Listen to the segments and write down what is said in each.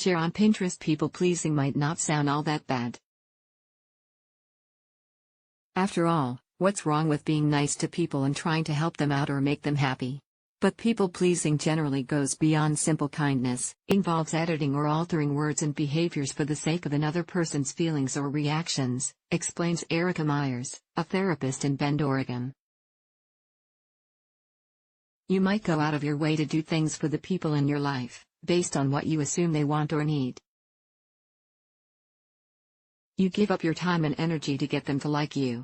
Share on Pinterest. People pleasing might not sound all that bad. After all, what's wrong with being nice to people and trying to help them out or make them happy? But people-pleasing generally goes beyond simple kindness, involves editing or altering words and behaviors for the sake of another person's feelings or reactions, explains Erica Myers, a therapist in Bend, Oregon. You might go out of your way to do things for the people in your life, based on what you assume they want or need. You give up your time and energy to get them to like you.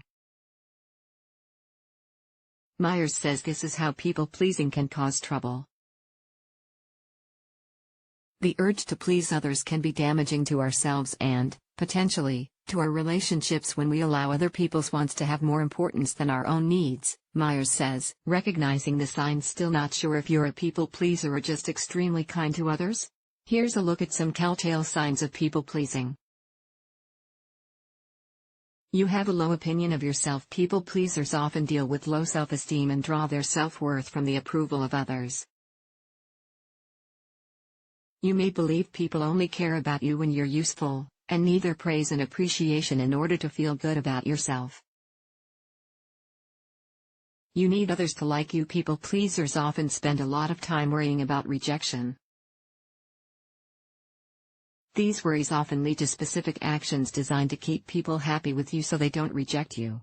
Myers says this is how people-pleasing can cause trouble. The urge to please others can be damaging to ourselves and, potentially, to our relationships when we allow other people's wants to have more importance than our own needs, Myers says. Recognizing the signs. Still not sure if you're a people-pleaser or just extremely kind to others? Here's a look at some telltale signs of people-pleasing. You have a low opinion of yourself. People-pleasers often deal with low self-esteem and draw their self-worth from the approval of others. You may believe people only care about you when you're useful, and need their praise and appreciation in order to feel good about yourself. You need others to like you. People-pleasers often spend a lot of time worrying about rejection. These worries often lead to specific actions designed to keep people happy with you so they don't reject you.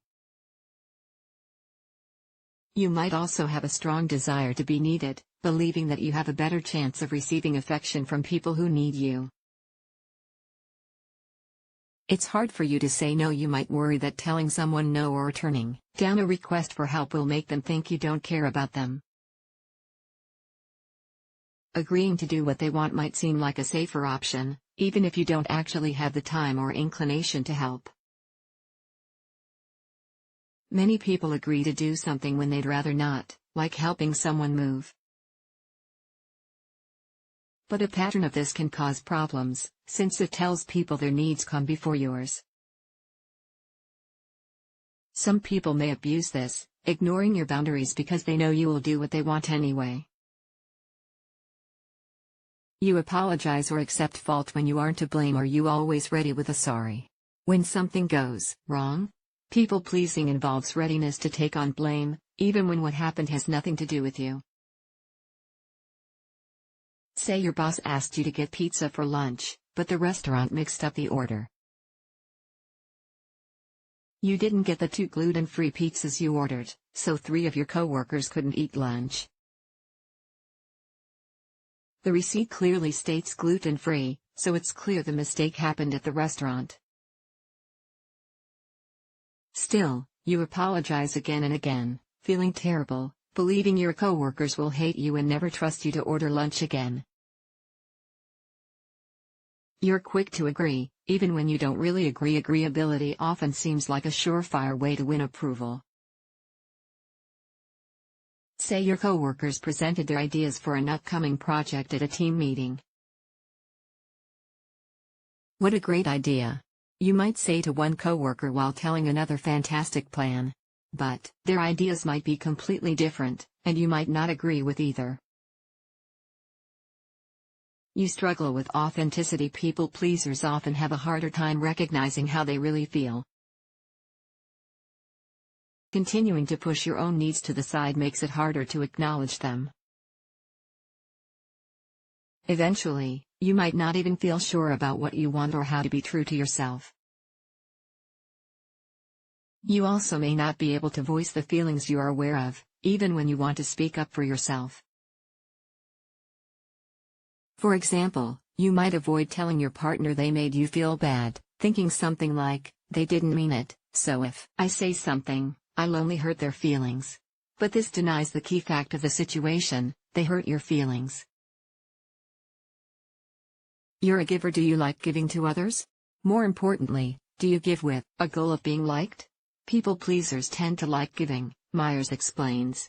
You might also have a strong desire to be needed, believing that you have a better chance of receiving affection from people who need you. It's hard for you to say no. You might worry that telling someone no or turning down a request for help will make them think you don't care about them. Agreeing to do what they want might seem like a safer option, even if you don't actually have the time or inclination to help. Many people agree to do something when they'd rather not, like helping someone move. But a pattern of this can cause problems, since it tells people their needs come before yours. Some people may abuse this, ignoring your boundaries because they know you will do what they want anyway. You apologize or accept fault when you aren't to blame. Are you always ready with a sorry when something goes wrong? People-pleasing involves readiness to take on blame, even when what happened has nothing to do with you. Say your boss asked you to get pizza for lunch, but the restaurant mixed up the order. You didn't get the 2 gluten-free pizzas you ordered, so 3 of your coworkers couldn't eat lunch. The receipt clearly states gluten-free, so it's clear the mistake happened at the restaurant. Still, you apologize again and again, feeling terrible, believing your coworkers will hate you and never trust you to order lunch again. You're quick to agree, even when you don't really agree. Agreeability often seems like a surefire way to win approval. Say your coworkers presented their ideas for an upcoming project at a team meeting. What a great idea! You might say to one coworker while telling another fantastic plan. But their ideas might be completely different, and you might not agree with either. You struggle with authenticity. People-pleasers often have a harder time recognizing how they really feel. Continuing to push your own needs to the side makes it harder to acknowledge them. Eventually, you might not even feel sure about what you want or how to be true to yourself. You also may not be able to voice the feelings you are aware of, even when you want to speak up for yourself. For example, you might avoid telling your partner they made you feel bad, thinking something like, "They didn't mean it, so if I say something, I'll only hurt their feelings." But this denies the key fact of the situation: they hurt your feelings. You're a giver. Do you like giving to others? More importantly, do you give with a goal of being liked? People-pleasers tend to like giving, Myers explains.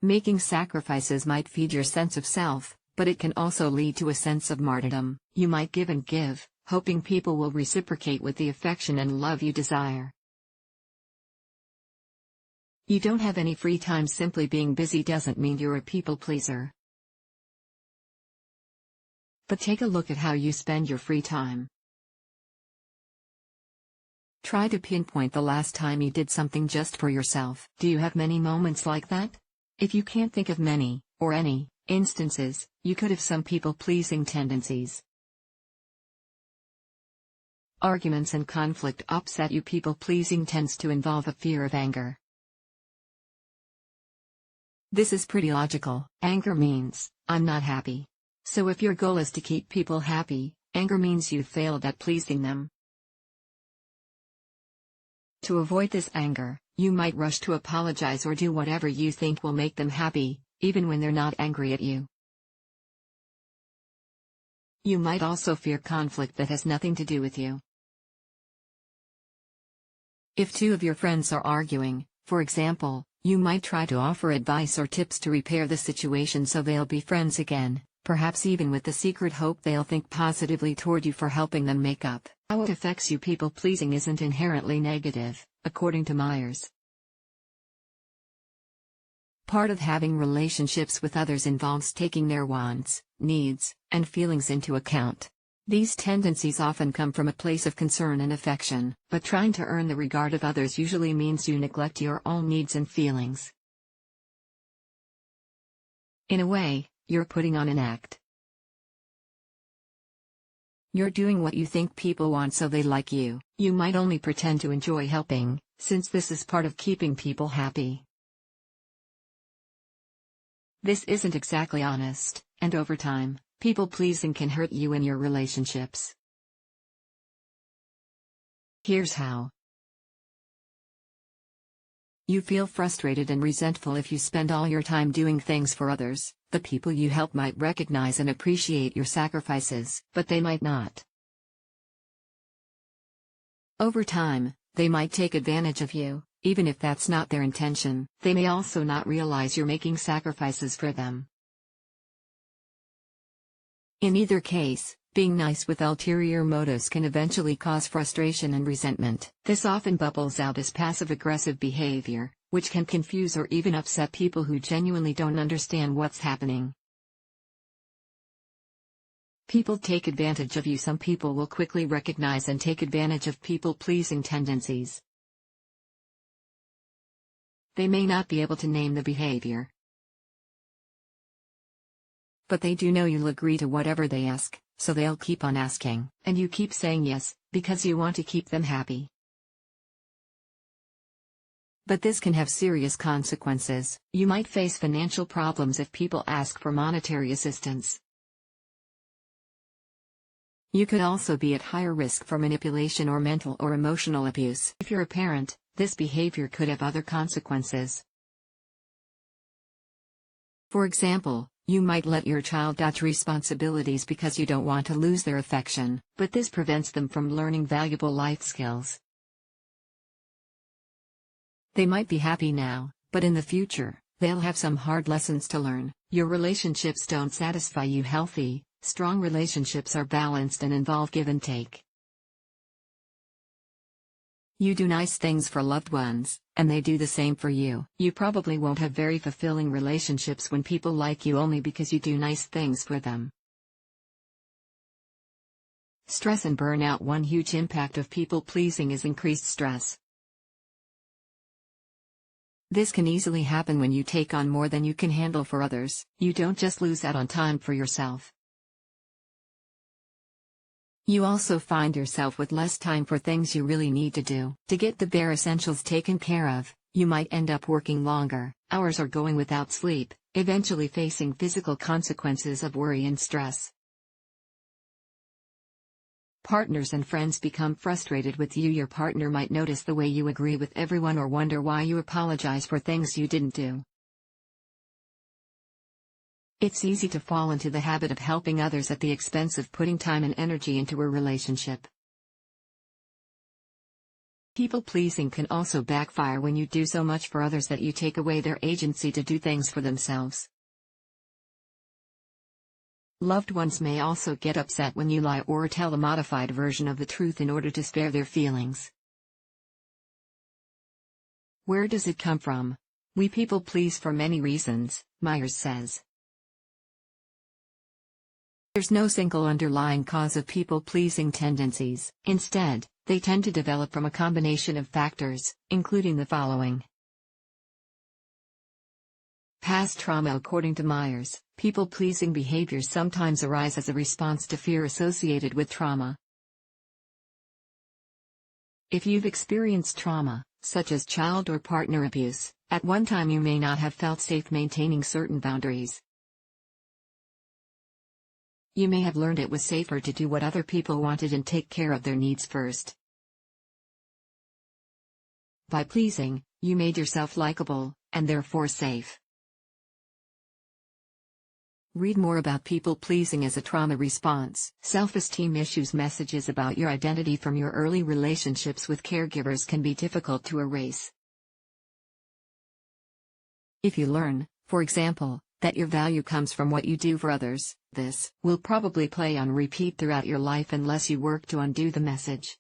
Making sacrifices might feed your sense of self, but it can also lead to a sense of martyrdom. You might give and give, hoping people will reciprocate with the affection and love you desire. You don't have any free time. Simply being busy doesn't mean you're a people-pleaser. but take a look at how you spend your free time. Try to pinpoint the last time you did something just for yourself. Do you have many moments like that? If you can't think of many, or any, instances, you could have some people-pleasing tendencies. Arguments and conflict upset you. People-pleasing tends to involve a fear of anger. This is pretty logical. Anger means, I'm not happy. So if your goal is to keep people happy, anger means you've failed at pleasing them. To avoid this anger, you might rush to apologize or do whatever you think will make them happy, even when they're not angry at you. You might also fear conflict that has nothing to do with you. If two of your friends are arguing, for example, you might try to offer advice or tips to repair the situation so they'll be friends again, perhaps even with the secret hope they'll think positively toward you for helping them make up. How it affects you. People-pleasing isn't inherently negative, according to Myers. Part of having relationships with others involves taking their wants, needs, and feelings into account. These tendencies often come from a place of concern and affection, but trying to earn the regard of others usually means you neglect your own needs and feelings. In a way, you're putting on an act. You're doing what you think people want so they like you. You might only pretend to enjoy helping, since this is part of keeping people happy. This isn't exactly honest, and over time, people-pleasing can hurt you in your relationships. Here's how. You feel frustrated and resentful if you spend all your time doing things for others. The people you help might recognize and appreciate your sacrifices, but they might not. Over time, they might take advantage of you, even if that's not their intention. They may also not realize you're making sacrifices for them. In either case, being nice with ulterior motives can eventually cause frustration and resentment. This often bubbles out as passive-aggressive behavior, which can confuse or even upset people who genuinely don't understand what's happening. People take advantage of you. Some people will quickly recognize and take advantage of people-pleasing tendencies. They may not be able to name the behavior, but they do know you'll agree to whatever they ask, so they'll keep on asking, and you keep saying yes, because you want to keep them happy. But this can have serious consequences. You might face financial problems if people ask for monetary assistance. You could also be at higher risk for manipulation or mental or emotional abuse. If you're a parent, this behavior could have other consequences. For example, you might let your child dodge responsibilities because you don't want to lose their affection, but this prevents them from learning valuable life skills. They might be happy now, but in the future, they'll have some hard lessons to learn. Your relationships don't satisfy you. Healthy, strong relationships are balanced and involve give and take. You do nice things for loved ones, and they do the same for you. You probably won't have very fulfilling relationships when people like you only because you do nice things for them. Stress and burnout. One huge impact of people-pleasing is increased stress. This can easily happen when you take on more than you can handle for others. You don't just lose out on time for yourself. You also find yourself with less time for things you really need to do. To get the bare essentials taken care of, you might end up working longer hours or going without sleep, eventually facing physical consequences of worry and stress. Partners and friends become frustrated with you. Your partner might notice the way you agree with everyone or wonder why you apologize for things you didn't do. It's easy to fall into the habit of helping others at the expense of putting time and energy into a relationship. People-pleasing can also backfire when you do so much for others that you take away their agency to do things for themselves. Loved ones may also get upset when you lie or tell a modified version of the truth in order to spare their feelings. Where does it come from? We people please for many reasons, Myers says. There's no single underlying cause of people-pleasing tendencies. Instead, they tend to develop from a combination of factors, including the following. Past trauma. According to Myers, people-pleasing behaviors sometimes arise as a response to fear associated with trauma. If you've experienced trauma, such as child or partner abuse, at one time you may not have felt safe maintaining certain boundaries. You may have learned it was safer to do what other people wanted and take care of their needs first. By pleasing, you made yourself likable, and therefore safe. Read more about people-pleasing as a trauma response. Self-esteem issues. Messages about your identity from your early relationships with caregivers can be difficult to erase. If you learn, for example, that your value comes from what you do for others, this will probably play on repeat throughout your life unless you work to undo the message.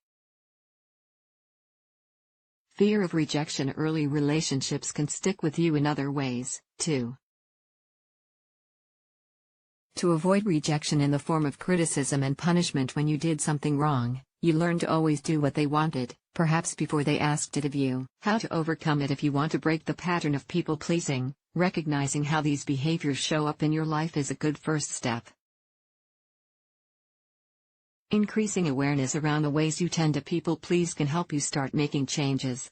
Fear of rejection. Early relationships can stick with you in other ways, too. To avoid rejection in the form of criticism and punishment when you did something wrong, you learn to always do what they wanted, perhaps before they asked it of you. How to overcome it. If you want to break the pattern of people-pleasing, recognizing how these behaviors show up in your life is a good first step. Increasing awareness around the ways you tend to people-please can help you start making changes.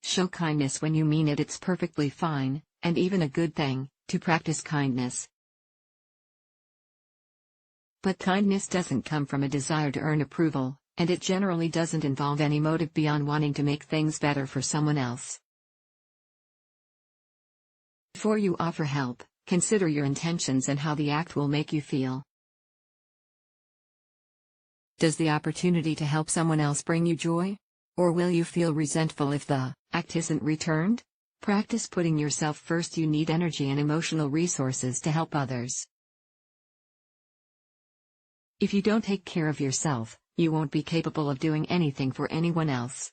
Show kindness when you mean it. It's perfectly fine, and even a good thing, to practice kindness. But kindness doesn't come from a desire to earn approval, and it generally doesn't involve any motive beyond wanting to make things better for someone else. Before you offer help, consider your intentions and how the act will make you feel. Does the opportunity to help someone else bring you joy? Or will you feel resentful if the act isn't returned? Practice putting yourself first. You need energy and emotional resources to help others. If you don't take care of yourself, you won't be capable of doing anything for anyone else.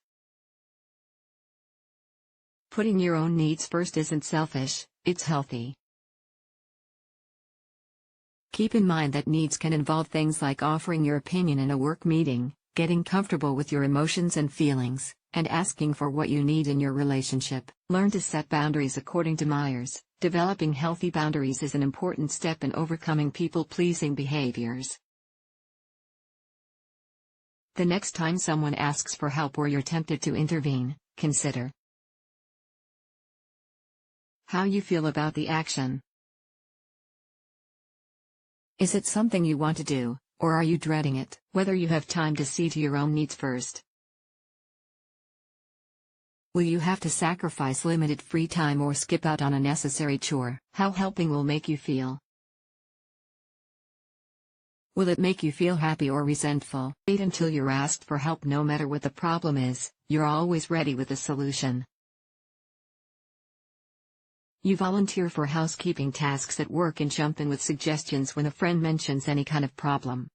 Putting your own needs first isn't selfish, it's healthy. Keep in mind that needs can involve things like offering your opinion in a work meeting, getting comfortable with your emotions and feelings, and asking for what you need in your relationship. Learn to set boundaries. According to Myers, developing healthy boundaries is an important step in overcoming people-pleasing behaviors. The next time someone asks for help or you're tempted to intervene, consider how you feel about the action. Is it something you want to do, or are you dreading it? Whether you have time to see to your own needs first. Will you have to sacrifice limited free time or skip out on a necessary chore? How helping will make you feel? Will it make you feel happy or resentful? Wait until you're asked for help. No matter what the problem is, you're always ready with a solution. You volunteer for housekeeping tasks at work and jump in with suggestions when a friend mentions any kind of problem.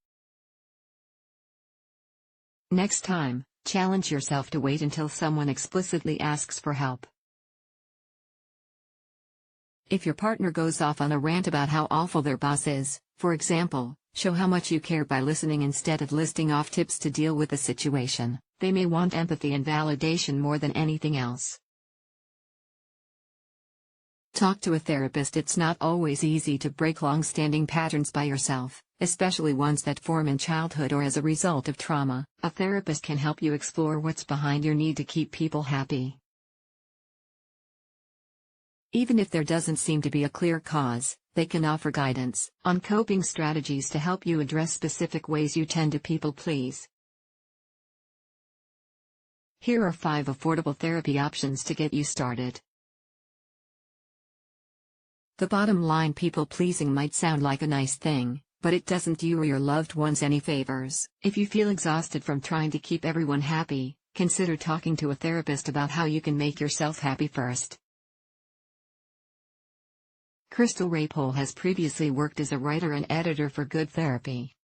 Next time, challenge yourself to wait until someone explicitly asks for help. If your partner goes off on a rant about how awful their boss is, for example, show how much you care by listening instead of listing off tips to deal with the situation. They may want empathy and validation more than anything else. Talk to a therapist. It's not always easy to break long-standing patterns by yourself, especially ones that form in childhood or as a result of trauma. A therapist can help you explore what's behind your need to keep people happy. Even if there doesn't seem to be a clear cause, they can offer guidance on coping strategies to help you address specific ways you tend to people please. Here are 5 affordable therapy options to get you started. The bottom line: people-pleasing might sound like a nice thing, but it doesn't do you or your loved ones any favors. If you feel exhausted from trying to keep everyone happy, consider talking to a therapist about how you can make yourself happy first. Crystal Rapole has previously worked as a writer and editor for Good Therapy.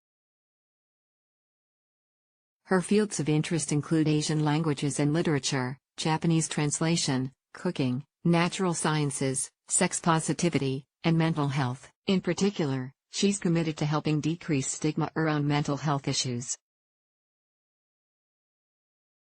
Her fields of interest include Asian languages and literature, Japanese translation, cooking, natural sciences, sex positivity, and mental health. In particular, she's committed to helping decrease stigma around mental health issues.